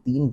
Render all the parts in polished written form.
3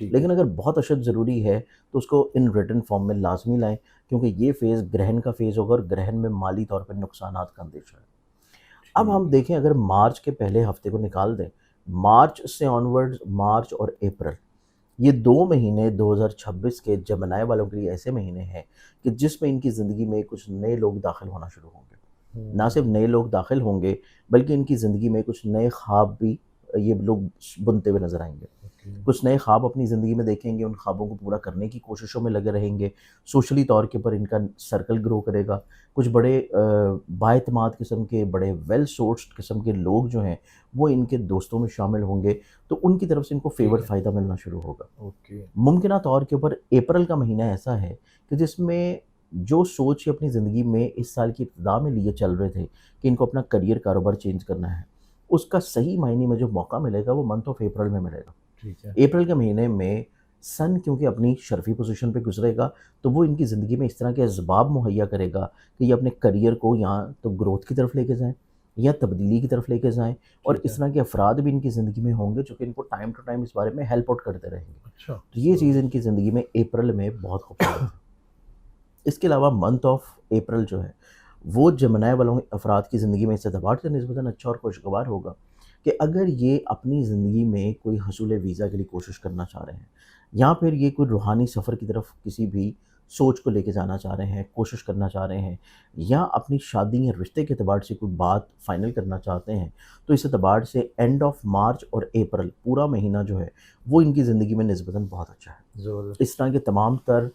لیکن اگر بہت اشد ضروری ہے تو اس کو ان ریٹن فارم میں لازمی لائیں، کیونکہ یہ فیز گرہن کا فیز ہوگا اور گرہن میں مالی طور پر نقصانات کا اندیشہ ہے۔ اب ہم دیکھیں اگر مارچ کے پہلے ہفتے کو نکال دیں، مارچ سے آنورڈ، مارچ اور اپریل، یہ 2 مہینے 2026 کے جمنائے والوں کے لیے ایسے مہینے ہیں کہ جس میں ان کی زندگی میں کچھ نئے لوگ داخل ہونا شروع ہوں گے۔ نہ صرف نئے لوگ داخل ہوں گے بلکہ ان کی زندگی میں کچھ نئے خواب بھی یہ لوگ بنتے ہوئے نظر آئیں گے۔ کچھ نئے خواب اپنی زندگی میں دیکھیں گے، ان خوابوں کو پورا کرنے کی کوششوں میں لگے رہیں گے، سوشلی طور کے پر ان کا سرکل گرو کرے گا۔ کچھ بڑے بااعتماد قسم کے، بڑے ویل سورسڈ قسم کے لوگ جو ہیں وہ ان کے دوستوں میں شامل ہوں گے، تو ان کی طرف سے ان کو فیور فائدہ ملنا شروع ہوگا۔ ممکنہ طور کے اوپر اپریل کا مہینہ ایسا ہے کہ جس میں جو سوچ اپنی زندگی میں اس سال کی ابتدا میں لیے چل رہے تھے کہ ان کو اپنا کریئر کاروبار چینج کرنا ہے، اس کا صحیح معنی میں جو موقع ملے گا وہ منتھ آف اپریل میں ملے گا۔ اپریل کے مہینے میں سن کیونکہ اپنی شرفی پوزیشن پہ گزرے گا تو وہ ان کی زندگی میں اس طرح کے اسباب مہیا کرے گا کہ یہ اپنے کریئر کو یا تو گروتھ کی طرف لے کے جائیں یا تبدیلی کی طرف لے کے جائیں، اور اس طرح کے افراد بھی ان کی زندگی میں ہوں گے جو کہ ان کو ٹائم ٹو ٹائم اس بارے میں ہیلپ آؤٹ کرتے رہیں گے۔ تو یہ چیز ان کی زندگی میں اپریل میں بہت خوبصورت ہے۔ اس کے علاوہ منتھ آف اپریل جو ہے وہ جمنائے والوں افراد کی زندگی میں اس اعتبار سے نسبتاً اچھا اور خوشگوار ہوگا کہ اگر یہ اپنی زندگی میں کوئی حصول ویزا کے لیے کوشش کرنا چاہ رہے ہیں، یا پھر یہ کوئی روحانی سفر کی طرف کسی بھی سوچ کو لے کے جانا چاہ رہے ہیں، کوشش کرنا چاہ رہے ہیں، یا اپنی شادی یا رشتے کے اعتبار سے کوئی بات فائنل کرنا چاہتے ہیں، تو اس اعتبار سے اینڈ آف مارچ اور اپریل پورا مہینہ جو ہے وہ ان کی زندگی میں نسبتاً بہت اچھا ہے۔ اس طرح کے تمام تر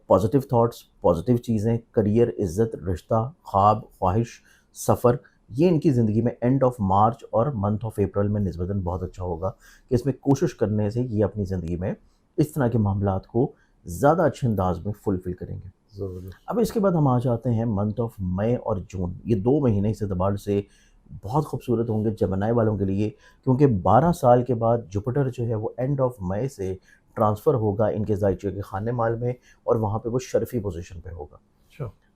پازیٹیو تھاٹس، پازیٹیو چیزیں، کریئر، عزت، رشتہ، خواب، خواہش، سفر، یہ ان کی زندگی میں اینڈ آف مارچ اور منتھ آف اپریل میں نسبتاً بہت اچھا ہوگا کہ اس میں کوشش کرنے سے یہ اپنی زندگی میں اس طرح کے معاملات کو زیادہ اچھے انداز میں فلفل کریں گے۔ اب اس کے بعد ہم آ جاتے ہیں منتھ آف مئی اور جون۔ یہ 2 مہینے اس اعتبار سے بہت خوبصورت ہوں گے جمنائے والوں کے لیے، کیونکہ 12 سال کے بعد جوپیٹر جو ہے وہ اینڈ آف مئی سے ٹرانسفر ہوگا ان کے زائچے کے خانے مال میں، اور وہاں پہ وہ شرفی پوزیشن پہ ہوگا۔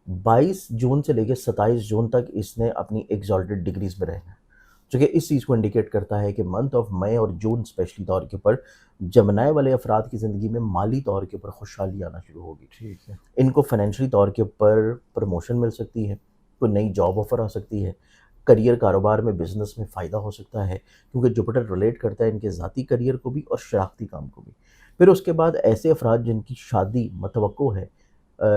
22 جون سے لے کے 27 جون تک اس نے اپنی ایگزالٹڈ ڈگریز میں رہنا ہے، جو کہ اس چیز کو انڈیکیٹ کرتا ہے کہ منتھ آف مئی اور جون اسپیشلی طور کے اوپر جمنائے والے افراد کی زندگی میں مالی طور کے اوپر خوشحالی آنا شروع ہوگی۔ ان کو فائنینشلی طور کے اوپر پروموشن مل سکتی ہے، کوئی نئی جاب آفر آ سکتی ہے، کریئر کاروبار میں بزنس میں فائدہ ہو سکتا ہے، کیونکہ جوپیٹر ریلیٹ کرتا ہے ان کے ذاتی کریئر کو بھی اور شراکتی کام کو بھی۔ پھر اس کے بعد ایسے افراد جن کی شادی متوقع ہے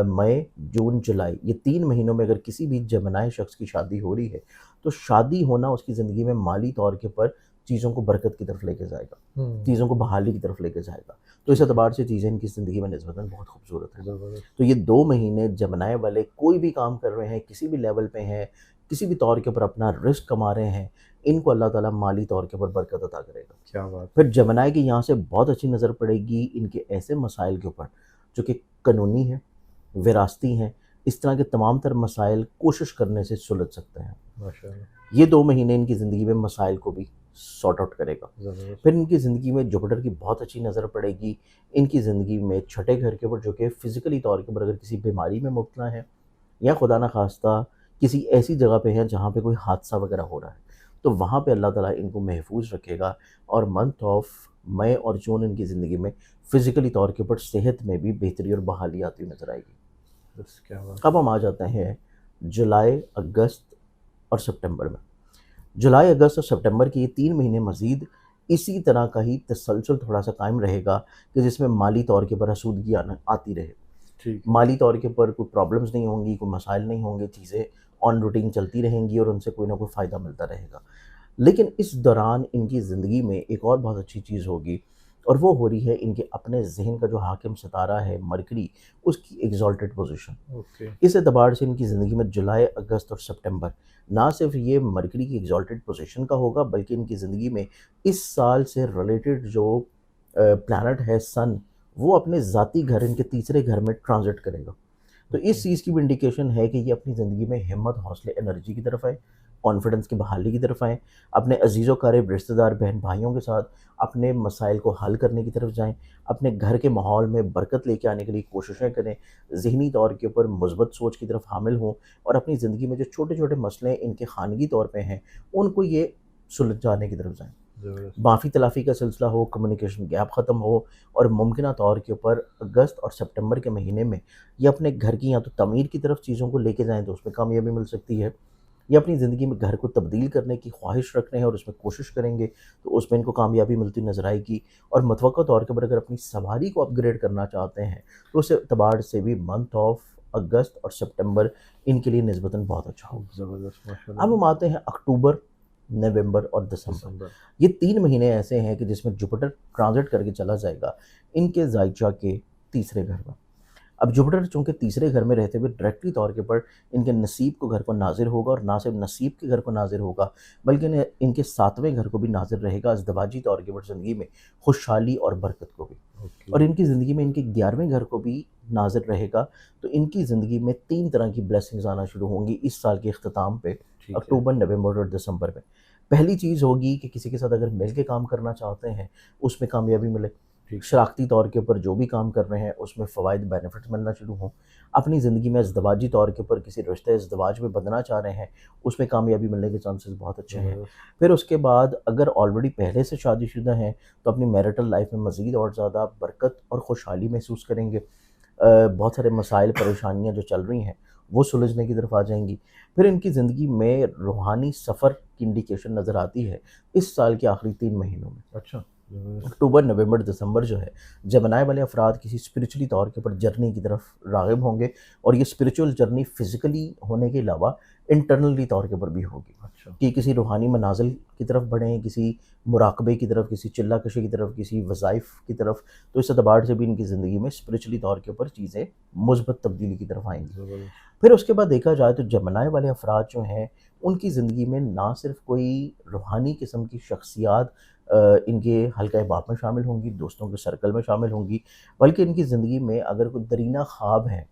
مئی، جون، جولائی، یہ 3 مہینوں میں اگر کسی بھی جمنائے شخص کی شادی ہو رہی ہے تو شادی ہونا اس کی زندگی میں مالی طور کے پر چیزوں کو برکت کی طرف لے کے جائے گا، چیزوں کو بحالی کی طرف لے کے جائے گا، تو اس اعتبار سے چیزیں ان کی زندگی میں نسبتاً بہت خوبصورت ہیں۔ تو یہ 2 مہینے جمنائے والے کوئی بھی کام کر رہے ہیں، کسی بھی لیول پہ ہیں، کسی بھی طور کے اوپر اپنا رزق کما رہے ہیں، ان کو اللہ تعالیٰ مالی طور کے اوپر برکت عطا کرے گا۔ کیا بات۔ پھر جمنائے کی یہاں سے بہت اچھی نظر پڑے گی ان کے ایسے مسائل کے اوپر جو کہ قانونی ہیں، وراثتی ہیں، اس طرح کے تمام تر مسائل کوشش کرنے سے سلجھ سکتے ہیں۔ ماشاءاللہ۔ یہ 2 مہینے ان کی زندگی میں مسائل کو بھی سارٹ آؤٹ کرے گا۔ پھر ان کی زندگی میں جوپیٹر کی بہت اچھی نظر پڑے گی ان کی زندگی میں چھٹے گھر کے اوپر، جو کہ فزیکلی طور کے اوپر اگر کسی بیماری میں مبتلا ہے یا خدا نخواستہ کسی ایسی جگہ پہ ہیں جہاں پہ کوئی حادثہ وغیرہ ہو رہا ہے، تو وہاں پہ اللہ تعالیٰ ان کو محفوظ رکھے گا، اور منتھ آف مئی اور جون ان کی زندگی میں فزیکلی طور کے اوپر صحت میں بھی بہتری اور بحالی آتی ہوئی نظر آئے گی۔ اب ہم آ جاتے ہیں جولائی، اگست اور سپٹمبر میں۔ جولائی، اگست اور سپٹمبر کی یہ 3 مہینے مزید اسی طرح کا ہی تسلسل تھوڑا سا قائم رہے گا کہ جس میں مالی طور کے اوپر آسودگی آتی رہے، مالی طور کے اوپر کوئی پرابلمز نہیں ہوں گی، کوئی مسائل نہیں ہوں گے، چیزیں آن روٹین چلتی رہیں گی اور ان سے کوئی نہ کوئی فائدہ ملتا رہے گا۔ لیکن اس دوران ان کی زندگی میں ایک اور بہت اچھی چیز ہوگی، اور وہ ہو رہی ہے ان کے اپنے ذہن کا جو حاکم ستارہ ہے مرکری، اس کی ایگزالٹڈ پوزیشن۔ اس اعتبار سے ان کی زندگی میں جولائی، اگست اور سپٹمبر نہ صرف یہ مرکری کی ایگزالٹڈ پوزیشن کا ہوگا، بلکہ ان کی زندگی میں اس سال سے ریلیٹڈ جو پلانٹ ہے سن، وہ اپنے ذاتی گھر، ان کے تیسرے گھر میں ٹرانزٹ کرے گا۔ تو اس چیز کی بھی انڈیکیشن ہے کہ یہ اپنی زندگی میں ہمت، حوصلے، انرجی کی طرف آئے، کانفیڈنس کی بحالی کی طرف آئیں، اپنے عزیز و قریب رشتہ دار بہن بھائیوں کے ساتھ اپنے مسائل کو حل کرنے کی طرف جائیں، اپنے گھر کے ماحول میں برکت لے کے آنے کے لیے کوششیں کریں، ذہنی طور کے اوپر مثبت سوچ کی طرف حامل ہوں، اور اپنی زندگی میں جو چھوٹے چھوٹے مسئلے ان کے خانگی طور پہ ہیں ان کو یہ سلجھانے کی طرف جائیں۔ معافی تلافی کا سلسلہ ہو، کمیونیکیشن گیپ ختم ہو، اور ممکنہ طور کے اوپر اگست اور سپٹمبر کے مہینے میں یہ اپنے گھر کی یا تو تعمیر کی طرف چیزوں کو لے کے جائیں تو اس میں کامیابی مل سکتی ہے، یا اپنی زندگی میں گھر کو تبدیل کرنے کی خواہش رکھ رہے ہیں اور اس میں کوشش کریں گے تو اس میں ان کو کامیابی ملتی نظر آئے گی، اور متوقع طور کے اوپر اگر اپنی سواری کو اپ گریڈ کرنا چاہتے ہیں تو اس اعتبار سے بھی منتھ آف اگست اور سپٹمبر ان کے لیے نسبتاً بہت اچھا ہوگا۔ زبردست، ماشاء اب ہم اللہ۔ آتے ہیں اکتوبر، نومبر اور دسمبر۔ یہ 3 مہینے ایسے ہیں کہ جس میں جوپیٹر ٹرانزٹ کر کے چلا جائے گا ان کے زائچہ کے تیسرے گھر میں۔ اب جوپیٹر چونکہ تیسرے گھر میں رہتے ہوئے ڈائریکٹلی طور کے پر ان کے نصیب کو گھر کو ناظر ہوگا، اور نہ صرف نصیب کے گھر کو ناظر ہوگا بلکہ ان کے 7ویں گھر کو بھی ناظر رہے گا، ازدواجی طور کے پر زندگی میں خوشحالی اور برکت کو بھی، اور ان کی زندگی میں ان کے 11ویں گھر کو بھی ناظر رہے گا، تو ان کی زندگی میں 3 طرح کی بلیسنگز آنا شروع ہوں گی اس سال کے اختتام پہ، اکتوبر، نومبر اور دسمبر میں۔ پہلی چیز ہوگی کہ کسی کے ساتھ اگر مل کے کام کرنا چاہتے ہیں اس میں کامیابی ملے، شراکتی طور کے اوپر جو بھی کام کر رہے ہیں اس میں فوائد بینیفٹس ملنا شروع ہوں، اپنی زندگی میں ازدواجی طور کے اوپر کسی رشتہ ازدواج میں بدلنا چاہ رہے ہیں اس میں کامیابی ملنے کے چانسز بہت اچھے ہیں۔ پھر اس کے بعد اگر آلریڈی پہلے سے شادی شدہ ہیں تو اپنی میرٹل لائف میں مزید اور زیادہ برکت اور خوشحالی محسوس کریں گے، بہت سارے مسائل پریشانیاں جو چل رہی ہیں وہ سلجھنے کی طرف آ جائیں گی۔ پھر ان کی زندگی میں روحانی سفر کی انڈیکیشن نظر آتی ہے اس سال کے آخری 3 مہینوں میں۔ اچھا، اکتوبر، نومبر، دسمبر جو ہے جمنائے والے افراد کسی اسپریچولی طور کے اوپر جرنی کی طرف راغب ہوں گے، اور یہ اسپریچول جرنی فزیکلی ہونے کے علاوہ انٹرنلی طور کے اوپر بھی ہوگی، کہ کسی روحانی منازل کی طرف بڑھیں، کسی مراقبے کی طرف، کسی چلہ کشی کی طرف، کسی وظائف کی طرف، تو اس اعتبار سے بھی ان کی زندگی میں اسپریچولی طور کے اوپر چیزیں مثبت تبدیلی کی طرف آئیں گی۔ پھر اس کے بعد دیکھا جائے تو جمنائے والے افراد جو ہیں ان کی زندگی میں نہ صرف کوئی روحانی قسم کی شخصیات ان کے حلقہ باب میں شامل ہوں گی، دوستوں کے سرکل میں شامل ہوں گی، بلکہ ان کی زندگی میں اگر کوئی درینہ خواب ہیں،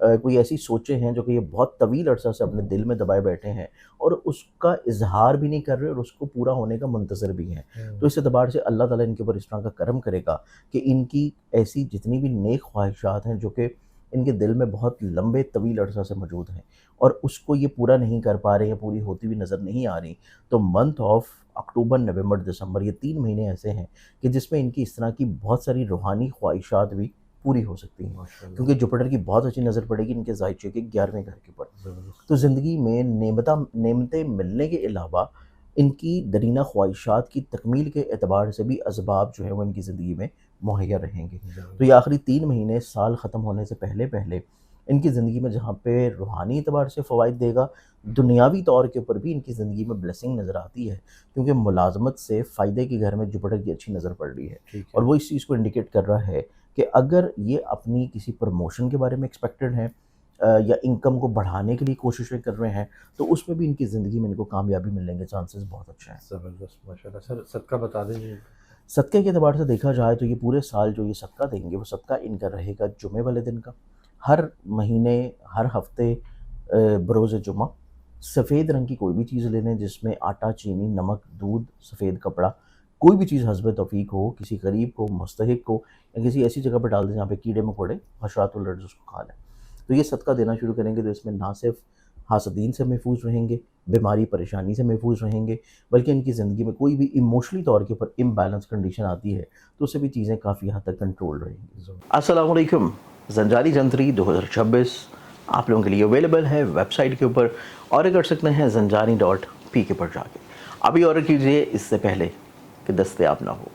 کوئی ایسی سوچیں ہیں جو کہ یہ بہت طویل عرصہ سے اپنے دل میں دبائے بیٹھے ہیں اور اس کا اظہار بھی نہیں کر رہے اور اس کو پورا ہونے کا منتظر بھی ہیں، تو اس اعتبار سے اللہ تعالیٰ ان کے اوپر اس طرح کا کرم کرے گا کہ ان کی ایسی جتنی بھی نیک خواہشات ہیں جو کہ ان کے دل میں بہت لمبے طویل عرصہ سے موجود ہیں اور اس کو یہ پورا نہیں کر پا رہے ہیں، پوری ہوتی ہوئی نظر نہیں آ رہی، تو منتھ آف اکتوبر، نومبر، دسمبر یہ 3 مہینے ایسے ہیں کہ جس میں ان کی اس طرح کی بہت ساری روحانی خواہشات بھی پوری ہو سکتی ہیں، کیونکہ جوپیٹر کی بہت اچھی نظر پڑے گی ان کے زائچے کے 11ویں گھر کے اوپر، تو زندگی میں نعمتیں ملنے کے علاوہ ان کی درینہ خواہشات کی تکمیل کے اعتبار سے بھی اسباب جو ہیں وہ ان کی زندگی میں مہیا رہیں گے۔ تو یہ آخری 3 مہینے سال ختم ہونے سے پہلے پہلے ان کی زندگی میں جہاں پہ روحانی اعتبار سے فوائد دے گا، دنیاوی طور کے اوپر بھی ان کی زندگی میں بلیسنگ نظر آتی ہے، کیونکہ ملازمت سے فائدے کے گھر میں جوپیٹر کی اچھی نظر پڑ رہی ہے، اور وہ اس چیز کو انڈیکیٹ کر رہا ہے کہ اگر یہ اپنی کسی پروموشن کے بارے میں ایکسپیکٹڈ ہیں یا انکم کو بڑھانے کے لیے کوششیں کر رہے ہیں تو اس میں بھی ان کی زندگی میں ان کو کامیابی ملنے کے چانسز بہت اچھے ہیں۔ زبردست، ماشاء اللہ۔ سر صدقہ بتا دیں۔ صدقے کے اعتبار سے دیکھا جائے تو یہ پورے سال جو یہ صدقہ دیں گے وہ صدقہ ان کا رہے گا جمعے والے دن کا، ہر مہینے ہر ہفتے بروز جمعہ سفید رنگ کی کوئی بھی چیز لے لیں جس میں آٹا، چینی، نمک، دودھ، سفید کپڑا، کوئی بھی چیز حسب توفیق ہو، کسی غریب کو، مستحق کو، یا کسی ایسی جگہ پہ ڈال دیں جہاں پہ کیڑے مکوڑے، حشرات الارض اس کو کھا لیں، تو یہ صدقہ دینا شروع کریں گے تو اس میں نہ صرف حاسدین سے محفوظ رہیں گے، بیماری پریشانی سے محفوظ رہیں گے، بلکہ ان کی زندگی میں کوئی بھی ایموشنلی طور کے اوپر امبیلنس کنڈیشن آتی ہے تو اس سے بھی چیزیں کافی حد تک کنٹرول رہیں گی۔ السلام علیکم، زنجانی جنتری 2026 آپ لوگوں کے لیے اویلیبل ہے ویب سائٹ کے اوپر، آرڈر کر سکتے ہیں زنجانی.pk پر جا کے، ابھی آرڈر کیجئے اس سے پہلے کہ دستیاب نہ ہو۔